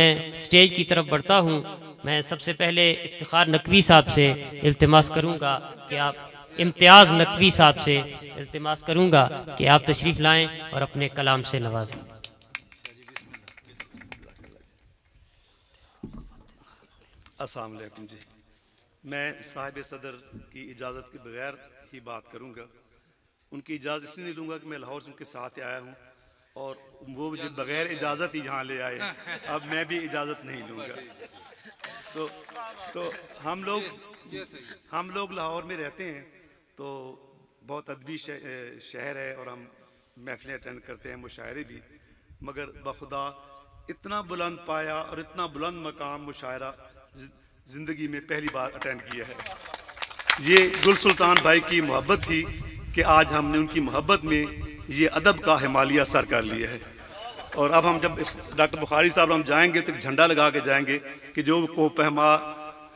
मैं स्टेज की तरफ बढ़ता हूँ। मैं सबसे पहले इफ्तिखार नकवी साहब से इल्तिमास करूँगा कि आप इम्तियाज़ नकवी साहब से इल्तिमास करूँगा कि आप तशरीफ़ लाएँ और अपने कलाम से नवाजें। अस्सलाम वालेकुम जी। मैं साहिब सदर की इजाज़त के बगैर ही बात करूँगा। उनकी इजाज़त इसलिए नहीं लूँगा कि मैं लाहौर से उनके साथ आया हूँ और वो मुझे बगैर इजाज़त ही यहाँ ले आए। अब मैं भी इजाज़त नहीं लूँगा। तो हम लोग लाहौर में रहते हैं, तो बहुत अदबी शहर है और हम महफिलें अटेंड करते हैं, मुशायरे भी। मगर बखुदा इतना बुलंद पाया और इतना बुलंद मकाम मुशायरा ज़िंदगी में पहली बार अटेंड किया है। ये गुल सुल्तान भाई की मोहब्बत थी कि आज हमने उनकी मोहब्बत में ये अदब का हिमालय सर कर लिया है। और अब हम जब डॉक्टर बुखारी साहब हम जाएंगे तो झंडा लगा के जाएंगे कि जो कोपहमा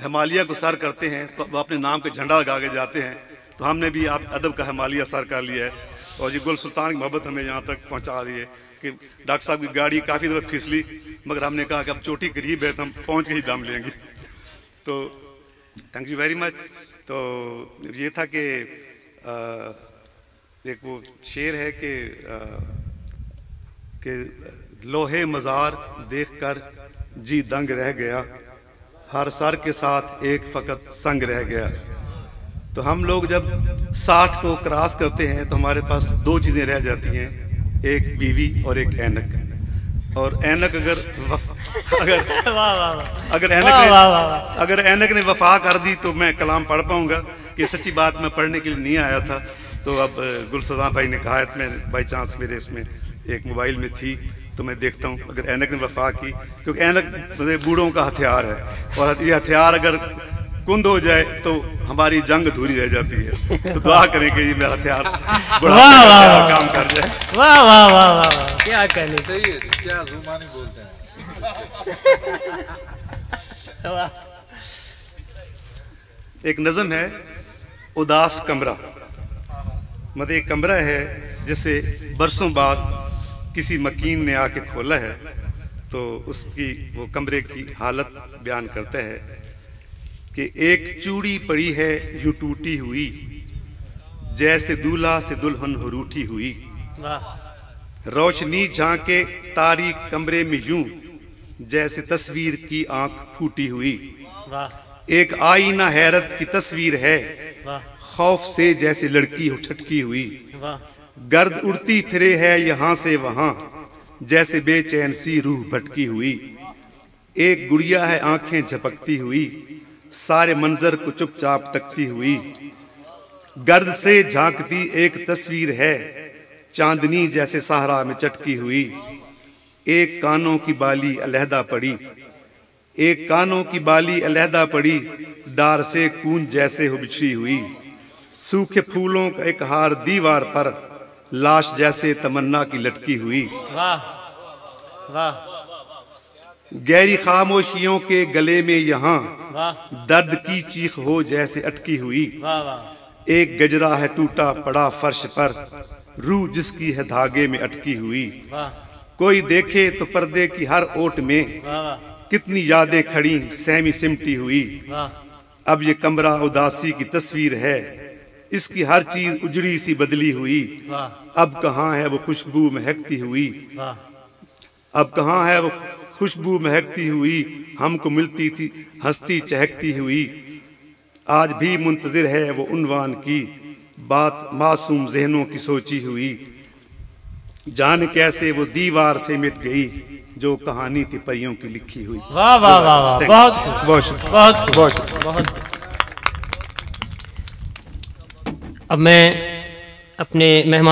हिमालय को सर करते हैं तो वो अपने नाम पे झंडा लगा के जाते हैं। तो हमने भी आप अदब का हिमालय सर कर लिया है और ये गुल सुल्तान की मोहब्बत हमें यहाँ तक पहुँचा रही है कि डॉक्टर साहब की गाड़ी काफ़ी दफ़ा फिसली, मगर हमने कहा कि अब चोटी करीब है तो हम पहुँच के ही दम लेंगे। तो थैंक यू वेरी मच। तो ये था कि एक वो शेर है कि लोहे मज़ार देखकर जी दंग रह गया, हर सर के साथ एक फ़कत संग रह गया। तो हम लोग जब 60 को क्रॉस करते हैं तो हमारे पास दो चीज़ें रह जाती हैं, एक बीवी और एक ऐनक। और ऐनक अगर ऐनक ने वफा कर दी तो मैं कलाम पढ़ पाऊंगा कि सच्ची बात मैं पढ़ने के लिए नहीं आया था। तो अब गुलसदां भाई ने कहा है, मैं बाई चांस मेरे इसमें एक मोबाइल में थी तो मैं देखता हूँ अगर ऐनक ने वफा की, क्योंकि ऐनक बूढ़ों का हथियार है और ये हथियार अगर कुंद हो जाए तो हमारी जंग अधूरी रह जाती है। तो दुआ करें कि ये मेरा हथियार काम कर जाए। वाह वाह वाह वाह, क्या कहने, सही है, क्या जुबानी बोलते हैं। एक नज़म है उदास कमरा। मतलब एक कमरा है जैसे बरसों बाद किसी मकीन ने आके खोला है, तो उसकी वो कमरे की हालत बयान करता है कि एक चूड़ी पड़ी है यूं टूटी हुई, जैसे दूल्हा से दुल्हन हो रूठी हुई। रोशनी झांके तारीक कमरे में यूं, जैसे तस्वीर की आंख फूटी हुई। एक आईना हैरत की तस्वीर है, खौफ से जैसे लड़की हो ठटकी हुई। गर्द उड़ती फिरे है यहाँ से वहां, जैसे बेचैन सी रूह भटकी हुई। एक गुड़िया है आंखें झपकती हुई, सारे मंजर को चुपचाप तकती हुई। गर्द से झांकती एक तस्वीर है, चांदनी जैसे सहरा में चटकी हुई। एक कानों की बाली अलहदा पड़ी, एक कानों की बाली अलहदा पड़ी, डार से कूंज जैसे हो बिछड़ी हुई। सूखे फूलों का एक हार दीवार पर, लाश जैसे तमन्ना की लटकी हुई। वाह वाह। गहरी खामोशियों के गले में यहाँ, दर्द की चीख हो जैसे अटकी हुई। एक गजरा है टूटा पड़ा फर्श पर, रूह जिसकी है धागे में अटकी हुई। कोई देखे तो पर्दे की हर ओट में, कितनी यादें खड़ी सहमी सिमटी हुई। अब ये कमरा उदासी की तस्वीर है, इसकी हर चीज उजड़ी सी बदली हुई। अब कहाँ है वो खुशबू महकती हुई, अब कहाँ है वो खुशबू महकती हुई, हमको मिलती थी हंसती चहकती हुई। आज भी मुंतजिर है वो उन्वान की, बात मासूम जहनों की सोची हुई। जान कैसे वो दीवार से मिट गई, जो कहानी थी परियों की लिखी हुई। वाह वाह वाह वाह, बहुत बहुत बहुत। अब मैं अपने मेहमान